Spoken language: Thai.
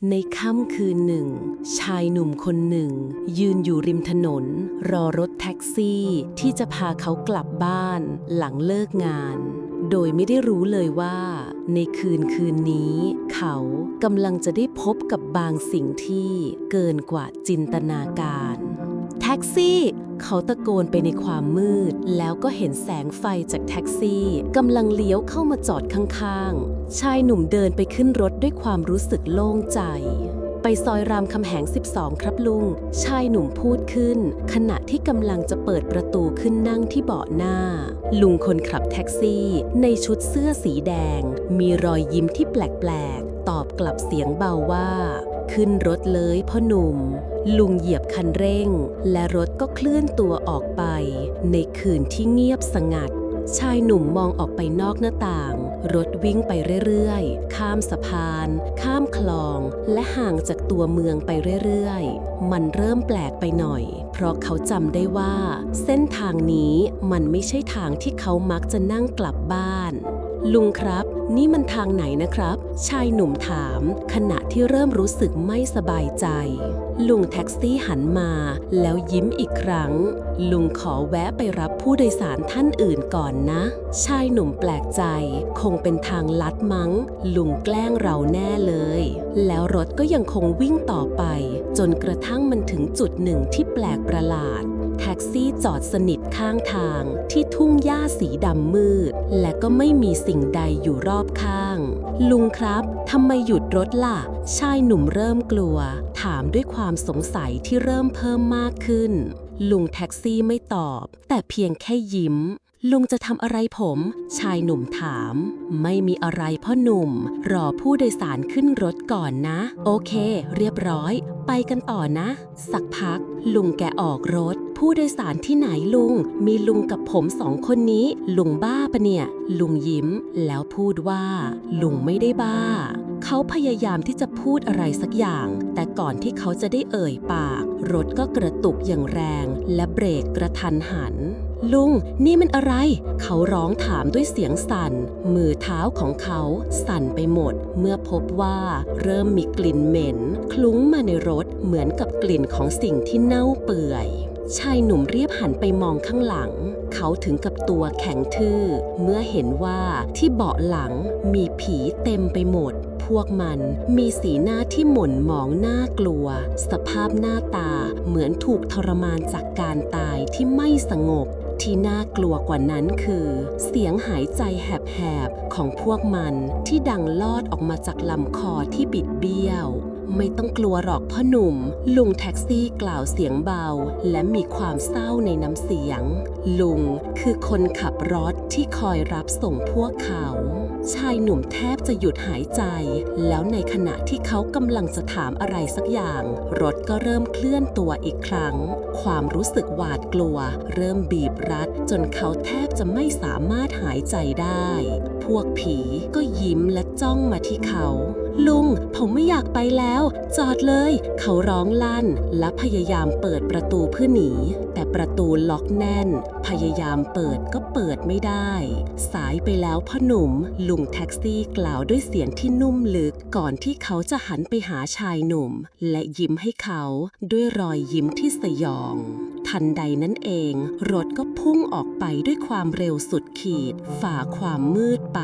ในค่ำคืนหนึ่งชายหนุ่มคนหนึ่งยืนอยู่ริมถนนรอรถแท็กซี่ที่จะพาเขากลับบ้านหลังเลิกงานโดยไม่ได้รู้เลยว่าในคืนนี้เขากำลังจะได้พบกับบางสิ่งที่เกินกว่าจินตนาการแท็กซี่เขาตะโกนไปในความมืดแล้วก็เห็นแสงไฟจากแท็กซี่กำลังเลี้ยวเข้ามาจอดข้างๆชายหนุ่มเดินไปขึ้นรถด้วยความรู้สึกโล่งใจไปซอยรามคำแหง12ครับลุงชายหนุ่มพูดขึ้นขณะที่กำลังจะเปิดประตูขึ้นนั่งที่เบาะหน้าลุงคนขับแท็กซี่ในชุดเสื้อสีแดงมีรอยยิ้มที่แปลกๆตอบกลับเสียงเบาว่าขึ้นรถเลยพ่อหนุ่มลุงเหยียบคันเร่งและรถก็เคลื่อนตัวออกไปในคืนที่เงียบสงัดชายหนุ่มมองออกไปนอกหน้าต่างรถวิ่งไปเรื่อยๆข้ามสะพานข้ามคลองและห่างจากตัวเมืองไปเรื่อยๆมันเริ่มแปลกไปหน่อยเพราะเขาจำได้ว่าเส้นทางนี้มันไม่ใช่ทางที่เขามักจะนั่งกลับบ้านลุงครับนี่มันทางไหนนะครับชายหนุ่มถามขณะที่เริ่มรู้สึกไม่สบายใจลุงแท็กซี่หันมาแล้วยิ้มอีกครั้งลุงขอแวะไปรับผู้โดยสารท่านอื่นก่อนนะชายหนุ่มแปลกใจคงเป็นทางลัดมั้งลุงแกล้งเราแน่เลยแล้วรถก็ยังคงวิ่งต่อไปจนกระทั่งมันถึงจุดหนึ่งที่แปลกประหลาดแท็กซี่จอดสนิทข้างทางที่ทุ่งหญ้าสีดำมืดและก็ไม่มีสิ่งใดอยู่รอบข้างลุงครับทำไมหยุดรถล่ะชายหนุ่มเริ่มกลัวถามด้วยความสงสัยที่เริ่มเพิ่มมากขึ้นลุงแท็กซี่ไม่ตอบแต่เพียงแค่ยิ้มลุงจะทำอะไรผมชายหนุ่มถามไม่มีอะไรพ่อหนุ่มรอผู้โดยสารขึ้นรถก่อนนะโอเคเรียบร้อยไปกันต่อนะสักพักลุงแกออกรถผู้โดยสารที่ไหนลุงมีลุงกับผม2 คนนี้ลุงบ้าปะเนี่ยลุงยิ้มแล้วพูดว่าลุงไม่ได้บ้าเขาพยายามที่จะพูดอะไรสักอย่างแต่ก่อนที่เขาจะได้เอ่ยปากรถก็กระตุกอย่างแรงและเบรกกระทันหันลุงนี่มันอะไรเขาร้องถามด้วยเสียงสั่นมือเท้าของเขาสั่นไปหมดเมื่อพบว่าเริ่มมีกลิ่นเหม็นคลุ้งมาในรถเหมือนกับกลิ่นของสิ่งที่เน่าเปื่อยชายหนุ่มรีบหันไปมองข้างหลังเขาถึงกับตัวแข็งทื่อเมื่อเห็นว่าที่เบาะหลังมีผีเต็มไปหมดพวกมันมีสีหน้าที่หม่นหมองน่ากลัวสภาพหน้าตาเหมือนถูกทรมานจากการตายที่ไม่สงบที่น่ากลัวกว่านั้นคือเสียงหายใจแหบๆของพวกมันที่ดังลอดออกมาจากลำคอที่บิดเบี้ยวไม่ต้องกลัวหรอกพ่อหนุ่มลุงแท็กซี่กล่าวเสียงเบาและมีความเศร้าในน้ำเสียงลุงคือคนขับรถที่คอยรับส่งพวกเขาชายหนุ่มแทบจะหยุดหายใจแล้วในขณะที่เขากำลังจะถามอะไรสักอย่างรถก็เริ่มเคลื่อนตัวอีกครั้งความรู้สึกหวาดกลัวเริ่มบีบรัดจนเขาแทบจะไม่สามารถหายใจได้พวกผีก็ยิ้มและจ้องมาที่เขาลุงผมไม่อยากไปแล้วจอดเลยเขาร้องลั่นและพยายามเปิดประตูเพื่อหนีแต่ประตูล็อกแน่นพยายามเปิดก็เปิดไม่ได้สายไปแล้วพ่อหนุ่มลุงแท็กซี่กล่าวด้วยเสียงที่นุ่มลึกก่อนที่เขาจะหันไปหาชายหนุ่มและยิ้มให้เขาด้วยรอยยิ้มที่สยองทันใดนั้นเองรถก็พุ่งออกไปด้วยความเร็วสุดขีดฝ่าความมืดไป